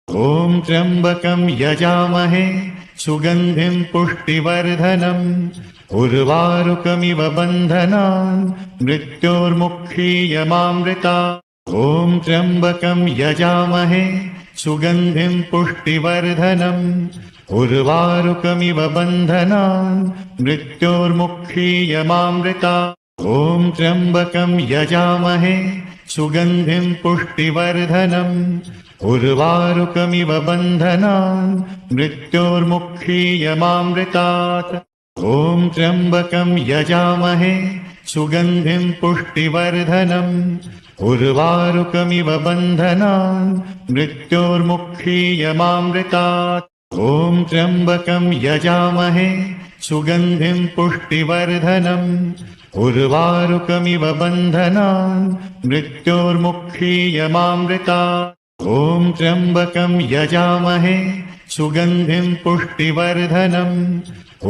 ॐ त्र्यम्बकं यजामहे सुगन्धिं पुष्टिवर्धनम् उर्वारुकमिव बन्धनान् मृत्योर्मुक्षीयमामृतात्। ॐ त्र्यम्बकं यजामहे सुगन्धिं पुष्टिवर्धनम् उर्वारुकमिव बन्धनान् मृत्योर्मुक्षीयमामृतात्। ॐ त्र्यम्बकं यजामहे सुगन्धिं पुष्टिवर्धनम् उर्वारुकमिव बन्धनान् मृत्योर्मुक्षीयमामृतात्। ॐ त्र्यम्बकं यजामहे सुगन्धिं पुष्टिवर्धनम् उर्वारुकमिव बन्धनान् मृत्योर्मुक्षीयमामृतात्। ॐ त्र्यम्बकं यजामहे सुगन्धिं पुष्टिवर्धनम् उर्वारुकमिव बन्धनान् मृत्योर्मुक्षीयमामृतात्। ॐ त्र्यम्बकं यजामहे सुगन्धिं पुष्टिवर्धनम्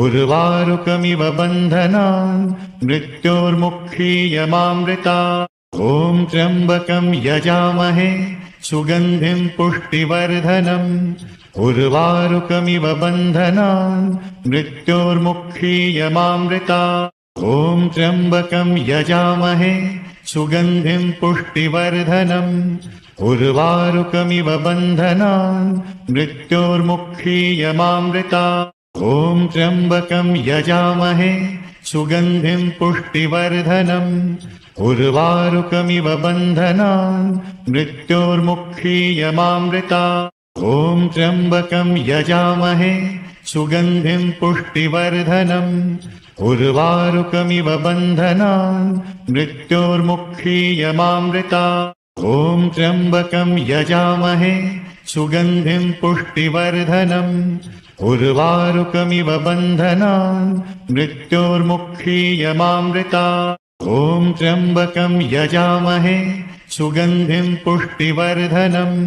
उर्वारुकमिव बन्धनान् मृत्योर्मुक्षीयमामृतात्। ॐ त्र्यम्बकं यजामहे सुगन्धिं पुष्टिवर्धनम् उर्वारुकमिव बन्धनान् मृत्योर्मुक्षीयमामृतात्। ॐ त्र्यम्बकं यजामहे सुगन्धिं पुष्टिवर्धनम् उर्वारुकमिव बन्धनान् मृत्योर्मुक्षीयमामृतात्। ॐ त्र्यम्बकं यजामहे सुगन्धिं पुष्टिवर्धनम् उर्वारुकमिव बन्धनान् मृत्योर्मुक्षीयमामृतात्। ॐ त्र्यम्बकं यजामहे सुगन्धिं पुष्टिवर्धनम् उर्वारुकमिव बन्धनान् मृत्योर्मुक्षीयमामृतात्। ॐ त्र्यम्बकं यजामहे सुगन्धिं पुष्टिवर्धनम् उर्वारुकमिव बन्धनान् मृत्योर्मुक्षीयमामृतात्। ॐ त्र्यम्बकं यजामहे सुगन्धिं पुष्टिवर्धनम्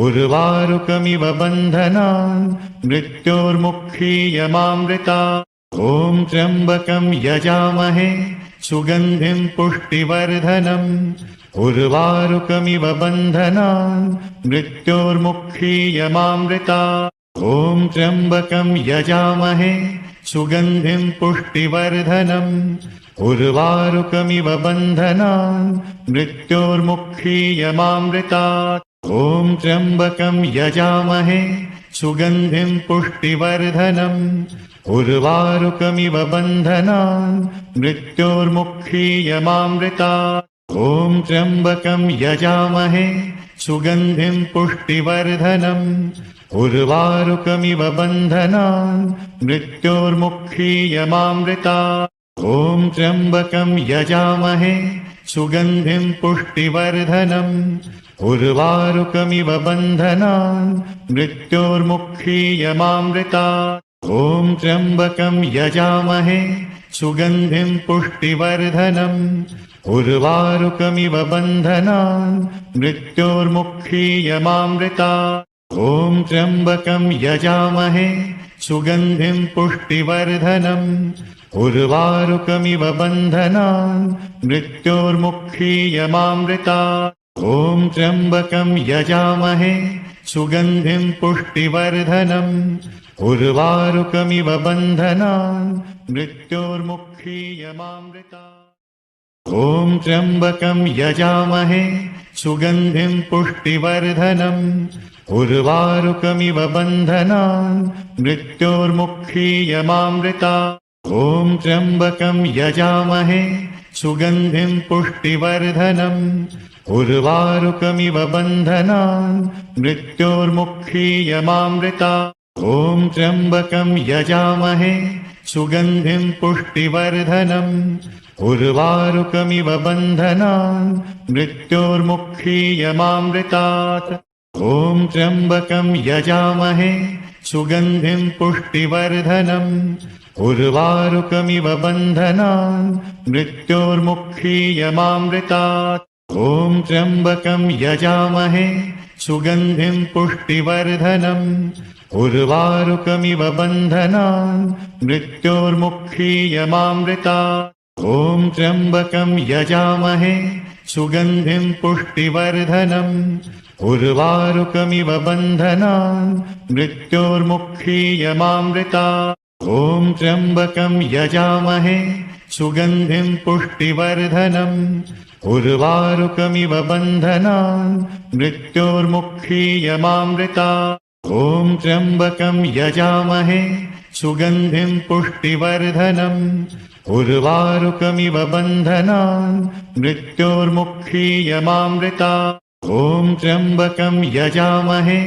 उर्वारुकमिव बन्धनान् मृत्योर्मुक्षीयमामृतात्। ॐ त्र्यम्बकं यजामहे सुगन्धिं पुष्टिवर्धनम् उर्वारुकमिव बन्धनान् मृत्योर्मुक्षीयमामृतात्। ॐ त्र्यम्बकं यजामहे सुगन्धिं पुष्टिवर्धनम् उर्वारुकमिव बन्धनान् मृत्योर्मुक्षीयमामृतात्। ॐ त्र्यम्बकं यजामहे सुगन्धिं पुष्टिवर्धनम् उर्वारुकमिव बन्धनान् मृत्योर्मुक्षीयमामृतात्। ॐ त्र्यम्बकं यजामहे सुगन्धिं पुष्टिवर्धनम् उर्वारुकमिव बन्धनान् मृत्योर्मुक्षीयमामृतात्। ॐ त्र्यम्बकं यजामहे सुगन्धिं पुष्टिवर्धनम् उर्वारुकमिव बन्धनान् मृत्योर्मुक्षीयमामृतात्। ॐ त्र्यम्बकं यजामहे सुगन्धिं पुष्टिवर्धनम् उर्वारुकमिव बन्धनान् मृत्योर्मुक्षीयमामृतात्। ॐ त्र्यम्बकं यजामहे सुगन्धिं पुष्टिवर्धनम् उर्वारुकमिव बन्धनान् मृत्योर्मुक्षीयमामृतात्। ॐ त्र्यम्बकं यजामहे सुगन्धिं पुष्टिवर्धनम् उर्वारुकमिव बन्धनान् मृत्योर्मुक्षीयमामृतात्। ॐ त्र्यम्बकं यजामहे सुगन्धिं पुष्टिवर्धनम् उर्वारुकमिव बन्धनान् मृत्योर्मुक्षीयमामृतात्। ॐ त्र्यम्बकं यजामहे सुगन्धिं पुष्टिवर्धनम् उर्वारुकमिव बन्धनान् मृत्योर्मुक्षीयमामृतात्। ॐ त्र्यम्बकं यजामहे सुगन्धिं पुष्टिवर्धनम् उर्वारुकमिव बन्धनान् मृत्योर्मुक्षीयमामृतात्। ॐ त्र्यम्बकं यजामहे सुगन्धिं पुष्टिवर्धनम् उर्वारुकमिव बन्धनान् मृत्योर्मुक्षीयमामृतात्। ॐ त्र्यम्बकं यजामहे सुगन्धिं पुष्टिवर्धनम् उर्वारुकमिव बन्धनान् मृत्योर्मुक्षीयमामृतात्। ॐ त्र्यम्बकं यजामहे सुगन्धिं पुष्टिवर्धनम् उर्वारुकमिव बन्धनान् मृत्योर्मुक्षीयमामृतात् ॐ त्र्यम्बकं यजामहे सुगन्धिं पुष्टिवर्धनम् उर्वारुकमिव बन्धनान् मृत्योर्मुक्षीयमामृतात् ॐ त्र्यम्बकं यजामहे सुगन्धिं पुष्टिवर्धनम् उर्वारुकमिव बन्धनान् मृत्योर्मुक्षीयमामृतात् ॐ त्र्यम्बकं यजामहे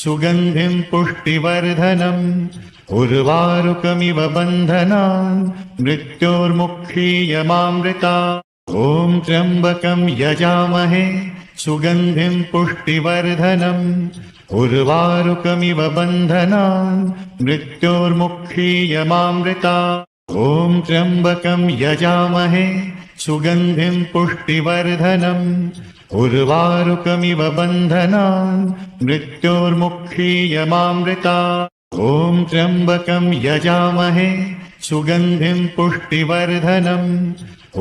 सुगन्धिं पुष्टिवर्धनम् उर्वारुकमिव बन्धनान् मृत्योर्मुक्षीयमामृतात् ॐ त्र्यम्बकं यजामहे सुगन्धिं पुष्टिवर्धनम् उर्वारुकमिव बन्धनान् मृत्योर्मुक्षीयमामृतात् ॐ त्र्यम्बकं यजामहे सुगन्धिं पुष्टिवर्धनम् उर्वारुकमिव बन्धनान् मृत्योर्मुक्षीयमामृतात् ॐ त्र्यम्बकं यजामहे सुगन्धिं पुष्टिवर्धनम्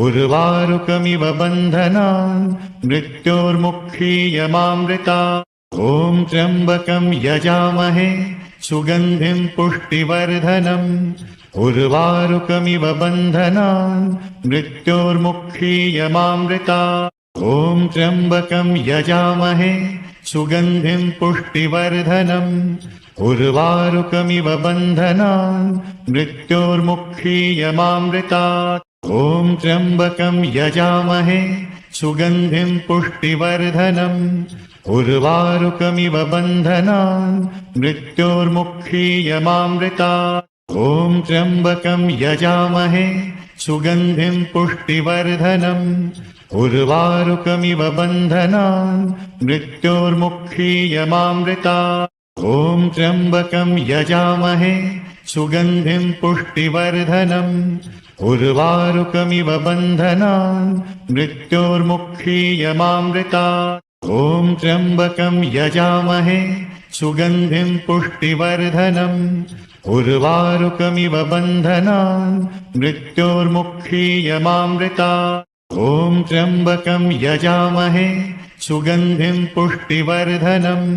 उर्वारुकमिव बन्धनान् मृत्योर्मुक्षीयमामृतात् ॐ त्र्यम्बकं यजामहे सुगन्धिं पुष्टिवर्धनम् उर्वारुकमिव बन्धनान् मृत्योर्मुक्षीयमामृतात् ॐ त्र्यम्बकं यजामहे सुगन्धिं पुष्टिवर्धनम् उर्वारुकमिव बन्धनान् मृत्योर्मुक्षीयमामृतात् ॐ त्र्यम्बकं यजामहे सुगन्धिं पुष्टिवर्धनम् उर्वारुकमिव बन्धनान् मृत्योर्मुक्षीयमामृतात् ॐ त्र्यम्बकं यजामहे सुगन्धिं पुष्टिवर्धनम् उर्वारुकमिव बन्धनान् मृत्योर्मुक्षीयमामृतात् ॐ त्र्यम्बकं यजामहे सुगन्धिं पुष्टिवर्धनम् उर्वारुकमिव बन्धनान् मृत्योर्मुक्षीयमामृतात् ॐ त्र्यम्बकं यजामहे सुगन्धिं पुष्टिवर्धनम् उर्वारुकमिव बन्धनान् मृत्योर्मुक्षीयमामृतात् ॐ त्र्यम्बकं यजामहे सुगन्धिं पुष्टिवर्धनम्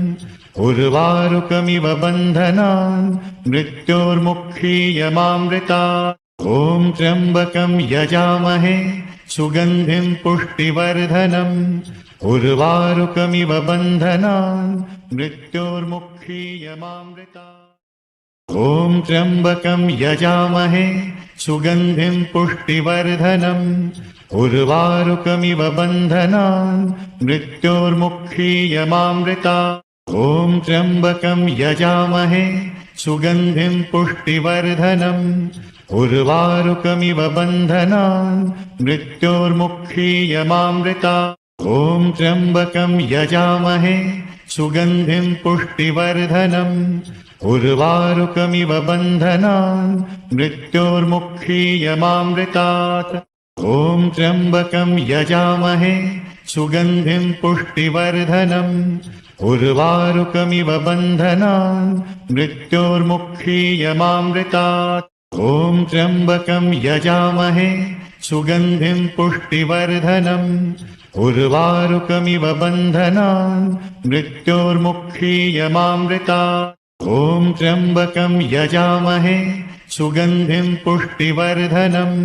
उर्वारुकमिव बन्धनान् मृत्योर्मुक्षीयमामृतात् ॐ त्र्यम्बकं यजामहे सुगन्धिं पुष्टिवर्धनम् उर्वारुकमिव बन्धनान् मृत्योर्मुक्षीयमामृतात् ॐ त्र्यम्बकं यजामहे सुगन्धिं पुष्टिवर्धनम् उर्वारुकमिव बन्धनान् मृत्योर्मुक्षीयमामृतात् ॐ त्र्यम्बकं यजामहे सुगन्धिं पुष्टिवर्धनम् उर्वारुकमिव बन्धनान् मृत्योर्मुक्षीयमामृतात् ॐ त्र्यम्बकं यजामहे सुगन्धिं पुष्टिवर्धनम् उर्वारुकमिव बन्धनान् मृत्योर्मुक्षीयमामृतात् ॐ त्र्यम्बकं यजामहे सुगन्धिं पुष्टिवर्धनम् उर्वारुकमिव बन्धनान् मृत्योर्मुक्षीयमामृतात् ॐ त्र्यम्बकं यजामहे सुगन्धिं पुष्टिवर्धनम् उर्वारुकमिव बन्धनान् मृत्योर्मुक्षीयमामृतात् ॐ त्र्यम्बकं यजामहे सुगन्धिं पुष्टिवर्धनम्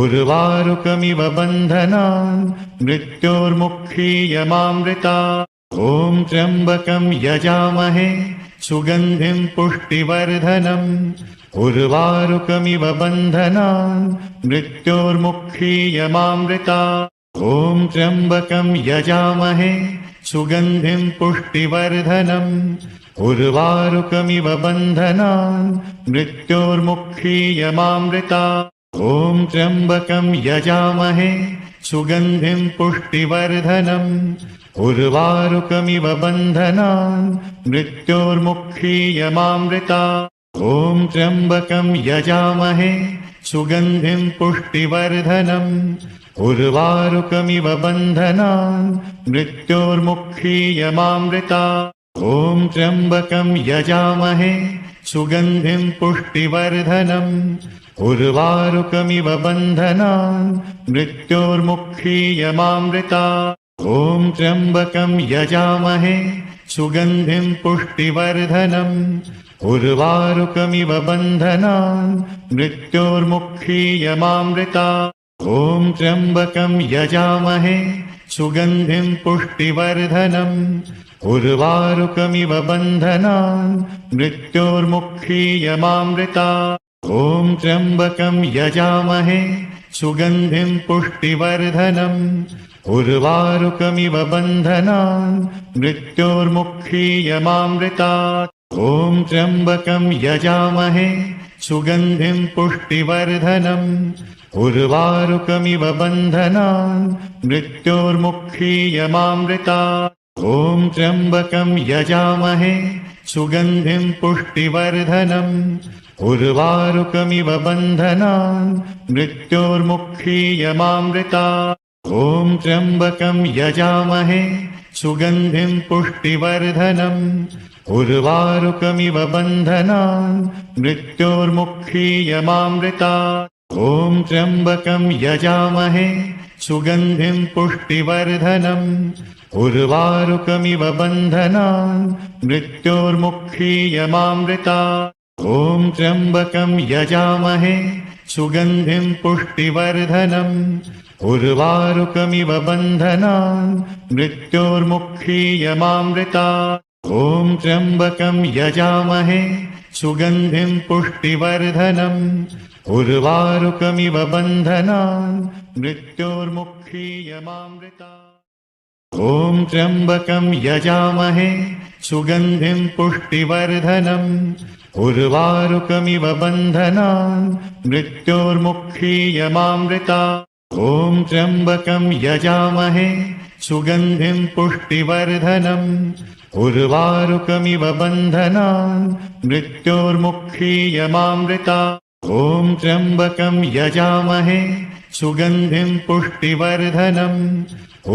उर्वारुकमिव बन्धनान् मृत्योर्मुक्षीयमामृतात् ॐ त्र्यम्बकं यजामहे सुगन्धिं पुष्टिवर्धनम् उर्वारुकमिव बन्धनान् मृत्योर्मुक्षीयमामृतात् ॐ त्र्यम्बकं यजामहे सुगन्धिं पुष्टिवर्धनम् उर्वारुकमिव बन्धनान् मृत्योर्मुक्षीयमामृतात् ॐ त्र्यम्बकं यजामहे सुगन्धिं पुष्टिवर्धनम् उर्वारुकमिव बन्धनान् मृत्योर्मुक्षीयमामृतात् ॐ त्र्यम्बकं यजामहे सुगन्धिं पुष्टिवर्धनम् उर्वारुकमिव बन्धनान् मृत्योर्मुक्षीयमामृतात् ॐ त्र्यम्बकं यजामहे सुगन्धिं पुष्टिवर्धनम् उर्वारुकमिव बन्धनान् मृत्योर्मुक्षीयमामृतात् ॐ त्र्यम्बकं यजामहे सुगन्धिं पुष्टिवर्धनम् उर्वारुकमिव बन्धनान् मृत्योर्मुक्षीयमामृतात् ॐ त्र्यम्बकं यजामहे सुगन्धिं पुष्टिवर्धनम् उर्वारुकमिव बन्धनान् मृत्योर्मुक्षीयमामृतात् ॐ त्र्यम्बकं यजामहे सुगन्धिं पुष्टिवर्धनम् उर्वारुकमिव बन्धनान् मृत्योर्मुक्षीयमामृतात् ॐ त्र्यम्बकं यजामहे सुगन्धिं पुष्टिवर्धनम् उर्वारुकमिव बन्धनान् मृत्योर्मुक्षीयमामृतात् ॐ त्र्यम्बकं यजामहे सुगन्धिं पुष्टिवर्धनम् उर्वारुकमिव बन्धनान् मृत्योर्मुक्षीयमामृतात् ॐ त्र्यम्बकं यजामहे सुगन्धिं पुष्टिवर्धनम् उर्वारुकमिव बन्धनान् मृत्योर्मुक्षीयमामृतात् ॐ त्र्यम्बकं यजामहे सुगन्धिं पुष्टिवर्धनम् उर्वारुकमिव बन्धनान् मृत्योर्मुक्षीयमामृतात् ॐ त्र्यम्बकं यजामहे सुगन्धिं पुष्टिवर्धनम् उर्वारुकमिव बन्धनान् मृत्योर्मुक्षीयमामृतात् ॐ त्र्यम्बकं यजामहे सुगन्धिं पुष्टिवर्धनम् उर्वारुकमिव बन्धनान् मृत्योर्मुक्षीयमामृतात् ॐ त्र्यम्बकं यजामहे सुगन्धिं पुष्टिवर्धनम् उर्वारुकमिव बन्धनान् मृत्योर्मुक्षीयमामृतात् ॐ त्र्यम्बकं यजामहे सुगन्धिं पुष्टिवर्धनम् उर्वारुकमिव बन्धनान् मृत्योर्मुक्षीयमामृतात् ॐ त्र्यम्बकं यजामहे सुगन्धिं पुष्टिवर्धनम्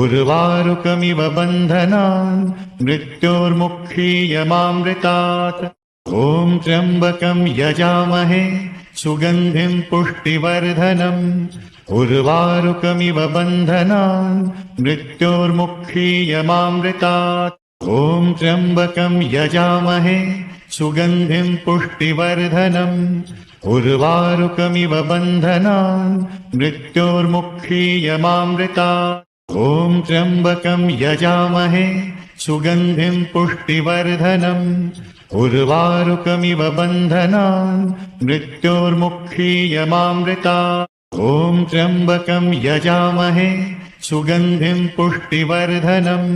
उर्वारुकमिव बन्धनान् मृत्योर्मुक्षीयमामृतात् ॐ त्र्यम्बकं यजामहे सुगन्धिं पुष्टिवर्धनम् उर्वारुकमिव बन्धनान् मृत्योर्मुक्षीयमामृतात् ॐ त्र्यम्बकं यजामहे सुगन्धिं पुष्टिवर्धनम् उर्वारुकमिव बन्धनान् मृत्योर्मुक्षीयमामृतात् ॐ त्र्यम्बकं यजामहे सुगन्धिं पुष्टिवर्धनम् उर्वारुकमिव बन्धनान् मृत्योर्मुक्षीयमामृतात् ॐ त्र्यम्बकं यजामहे सुगन्धिं पुष्टिवर्धनम्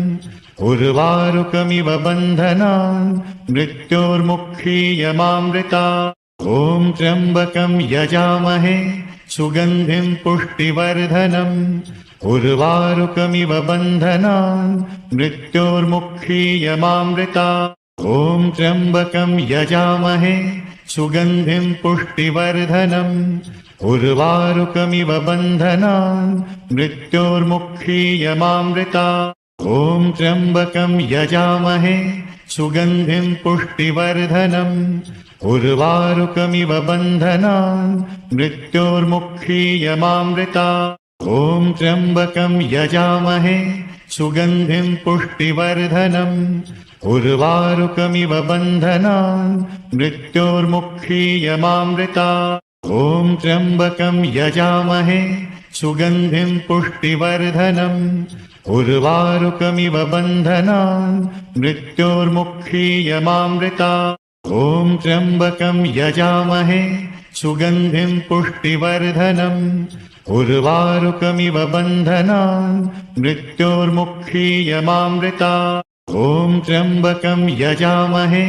उर्वारुकमिव बन्धनान् मृत्योर्मुक्षीयमामृतात् ॐ त्र्यम्बकं यजामहे सुगन्धिं पुष्टिवर्धनम् उर्वारुकमिव बन्धनान् मृत्योर्मुक्षीयमामृतात् ॐ त्र्यम्बकं यजामहे सुगन्धिं पुष्टिवर्धनम् उर्वारुकमिव बन्धनान् मृत्योर्मुक्षीयमामृतात् ॐ त्र्यम्बकं यजामहे सुगन्धिं पुष्टिवर्धनम् उर्वारुकमिव बन्धनान् मृत्योर्मुक्षीयमामृतात् ॐ त्र्यम्बकं यजामहे सुगन्धिं पुष्टिवर्धनम् उर्वारुकमिव बन्धनान् मृत्योर्मुक्षीयमामृतात् ॐ त्र्यम्बकं यजामहे सुगन्धिं पुष्टिवर्धनम् उर्वारुकमिव बन्धनान् मृत्योर्मुक्षीयमामृतात् ॐ त्र्यम्बकं यजामहे सुगन्धिं पुष्टिवर्धनम् उर्वारुकमिव बन्धनान् मृत्योर्मुक्षीयमामृतात् ॐ त्र्यम्बकं यजामहे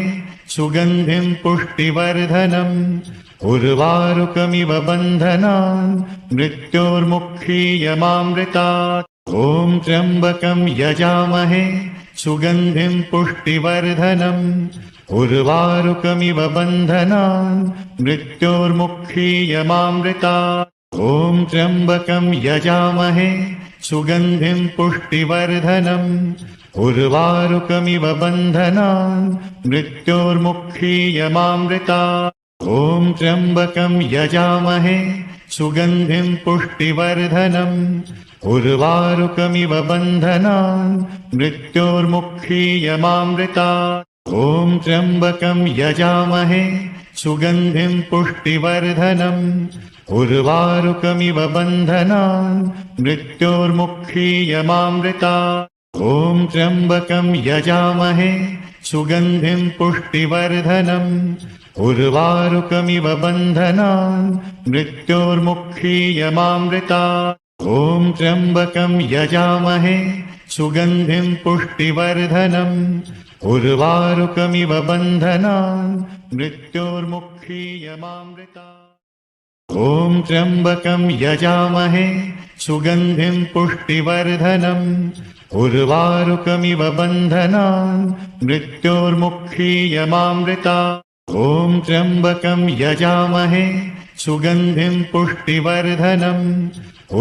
सुगन्धिं पुष्टिवर्धनम् उर्वारुकमिव बन्धनान् मृत्योर्मुक्षीयमामृतात् ॐ त्र्यम्बकं यजामहे सुगन्धिं पुष्टिवर्धनम् उर्वारुकमिव बन्धनान् मृत्योर्मुक्षीयमामृतात् ॐ त्र्यम्बकं यजामहे सुगन्धिं पुष्टिवर्धनम् उर्वारुकमिव बन्धनान् मृत्योर्मुक्षीयमामृतात् ॐ त्र्यम्बकं यजामहे सुगन्धिं पुष्टिवर्धनम् उर्वारुकमिव बन्धनान् मृत्योर्मुक्षीयमामृतात् ॐ त्र्यम्बकं यजामहे सुगन्धिं पुष्टिवर्धनम् उर्वारुकमिव बन्धनान् मृत्योर्मुक्षीयमामृतात् ॐ त्र्यम्बकं यजामहे सुगन्धिं पुष्टिवर्धनम् उर्वारुकमिव बन्धनान् मृत्योर्मुक्षीयमामृतात् ॐ त्र्यम्बकं यजामहे सुगन्धिं पुष्टिवर्धनम् उर्वारुकमिव बन्धनान् मृत्योर्मुक्षीयमामृतात् ॐ त्र्यम्बकं यजामहे सुगन्धिं पुष्टिवर्धनम् उर्वारुकमिव बन्धनान् मृत्योर्मुक्षीयमामृतात् ॐ त्र्यम्बकं यजामहे सुगन्धिं पुष्टिवर्धनम्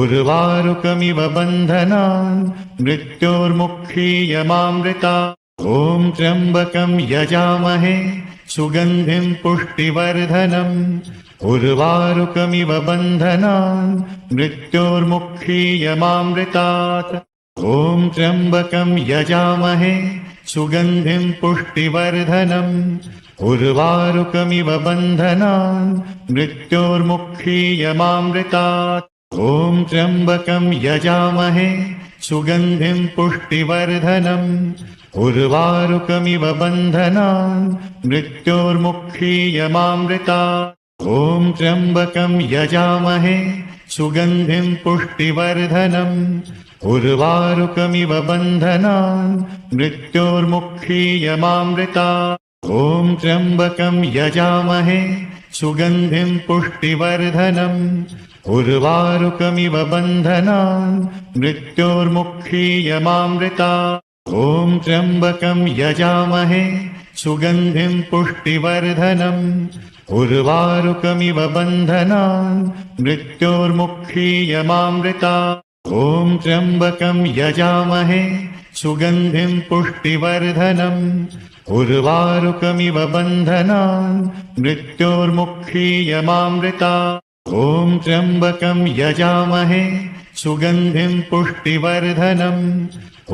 उर्वारुकमिव बन्धनान् मृत्योर्मुक्षीयमामृतात् ॐ त्र्यम्बकं यजामहे सुगन्धिं पुष्टिवर्धनम् उर्वारुकमिव बन्धनान् मृत्योर्मुक्षीयमामृतात् ॐ त्र्यम्बकं यजामहे सुगन्धिं पुष्टिवर्धनम् उर्वारुकमिव बन्धनान् मृत्योर्मुक्षीयमामृतात् ॐ त्र्यम्बकं यजामहे सुगन्धिं पुष्टिवर्धनम् उर्वारुकमिव बन्धनान् मृत्योर्मुक्षीयमामृतात् ॐ त्र्यम्बकं यजामहे सुगन्धिं पुष्टिवर्धनम् उर्वारुकमिव बन्धनान् मृत्योर्मुक्षीयमामृतात् ॐ त्र्यम्बकं यजामहे सुगन्धिं पुष्टिवर्धनम् उर्वारुकमिव बन्धनान् मृत्योर्मुक्षीयमामृतात् ॐ त्र्यम्बकं यजामहे सुगन्धिं पुष्टिवर्धनम् उर्वारुकमिव बन्धनान् मृत्योर्मुक्षीयमामृतात् ॐ त्र्यम्बकं यजामहे सुगन्धिं पुष्टिवर्धनम् उर्वारुकमिव बन्धनान् मृत्योर्मुक्षीयमामृतात् ॐ त्र्यम्बकं यजामहे सुगन्धिं पुष्टिवर्धनम्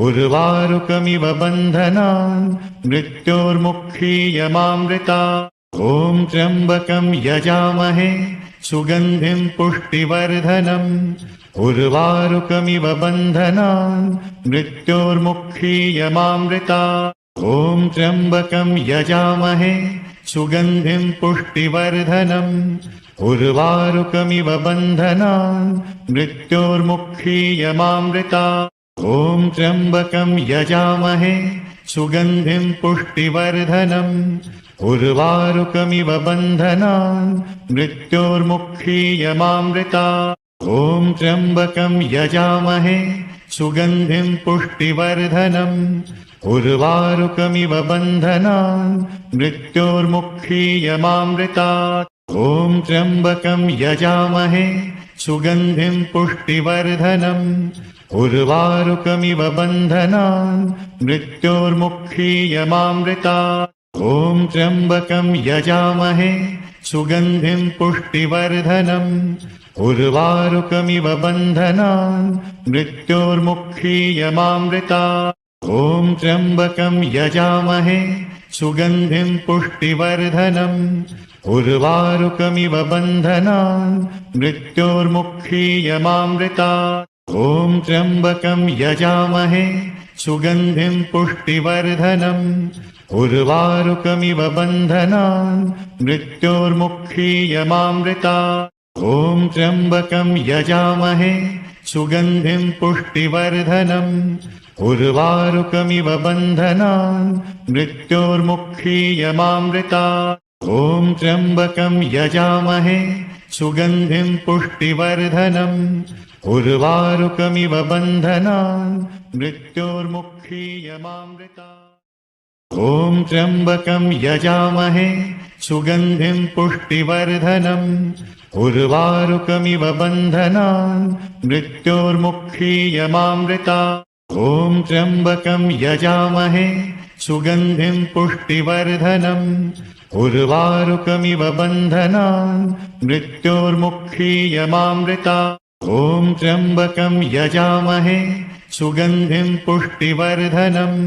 उर्वारुकमिव बन्धनान् मृत्योर्मुक्षीयमामृतात् ॐ त्र्यम्बकं यजामहे सुगन्धिं पुष्टिवर्धनम् उर्वारुकमिव बन्धनान् मृत्योर्मुक्षीयमामृतात् ॐ त्र्यम्बकं यजामहे सुगन्धिं पुष्टिवर्धनम् उर्वारुकमिव बन्धनान् मृत्योर्मुक्षीयमामृतात् ॐ त्र्यम्बकं यजामहे सुगन्धिं पुष्टिवर्धनम् उर्वारुकमिव बन्धनान् मृत्योर्मुक्षीयमामृतात् ॐ त्र्यम्बकं यजामहे सुगन्धिं पुष्टिवर्धनम् उर्वारुकमिव बन्धनान् मृत्योर्मुक्षीयमामृतात् ॐ त्र्यम्बकं यजामहे सुगन्धिं पुष्टिवर्धनम् उर्वारुकमिव बन्धनान् मृत्योर्मुक्षीयमामृतात् ॐ त्र्यम्बकं यजामहे सुगन्धिं पुष्टिवर्धनम् उर्वारुकमिव बन्धनान् मृत्योर्मुक्षीयमामृतात् ॐ त्र्यम्बकं यजामहे सुगन्धिं पुष्टिवर्धनम् उर्वारुकमिव बन्धनान् मृत्योर्मुक्षीयमामृतात् ॐ त्र्यम्बकं यजामहे सुगन्धिं पुष्टिवर्धनम् उर्वारुकमिव बन्धनान् मृत्योर्मुक्षीयमामृतात् ॐ त्र्यम्बकं यजामहे सुगन्धिं पुष्टिवर्धनम् उर्वारुकमिव बन्धनान् मृत्योर्मुक्षीयमामृतात् ॐ त्र्यम्बकं यजामहे सुगन्धिं पुष्टिवर्धनम् उर्वारुकमिव बन्धनान् मृत्योर्मुक्षीयमामृतात् ॐ त्र्यम्बकं यजामहे सुगन्धिं पुष्टिवर्धनम् उर्वारुकमिव बन्धनान् मृत्योर्मुक्षीयमामृतात् ॐ त्र्यम्बकं यजामहे सुगन्धिं पुष्टिवर्धनम् उर्वारुकमिव बन्धनान् मृत्योर्मुक्षीयमामृतात् ॐ त्र्यम्बकं यजामहे सुगन्धिं पुष्टिवर्धनम्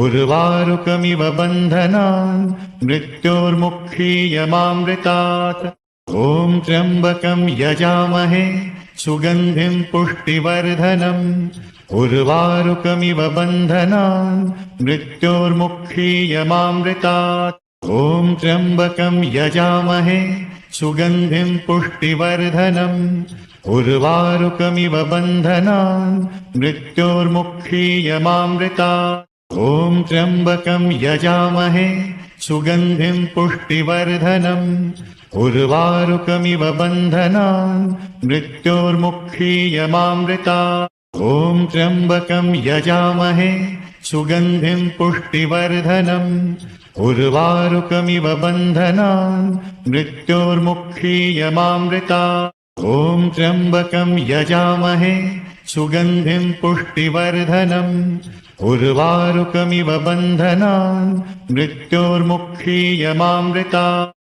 उर्वारुकमिव बन्धनान् मृत्योर्मुक्षीयमामृतात् ॐ त्र्यम्बकं यजामहे सुगन्धिं पुष्टिवर्धनम् उर्वारुकमिव बन्धनान् मृत्योर्मुक्षीयमामृतात् ॐ त्र्यम्बकं यजामहे सुगन्धिं पुष्टिवर्धनम् उर्वारुकमिव बन्धनान् मृत्योर्मुक्षीयमामृतात् ॐ त्र्यम्बकं यजामहे सुगन्धिं पुष्टिवर्धनम् उर्वारुकमिव बन्धनान् मृत्योर्मुक्षीयमामृतात् ॐ त्र्यम्बकं यजामहे सुगन्धिं पुष्टिवर्धनम् उर्वारुकमिव बन्धनान् मृत्योर्मुक्षीयमामृतात् ॐ त्र्यम्बकं यजामहे सुगन्धिं पुष्टिवर्धनम् उर्वारुकमिव बन्धनान् मृत्योर्मुक्षीयमामृतात्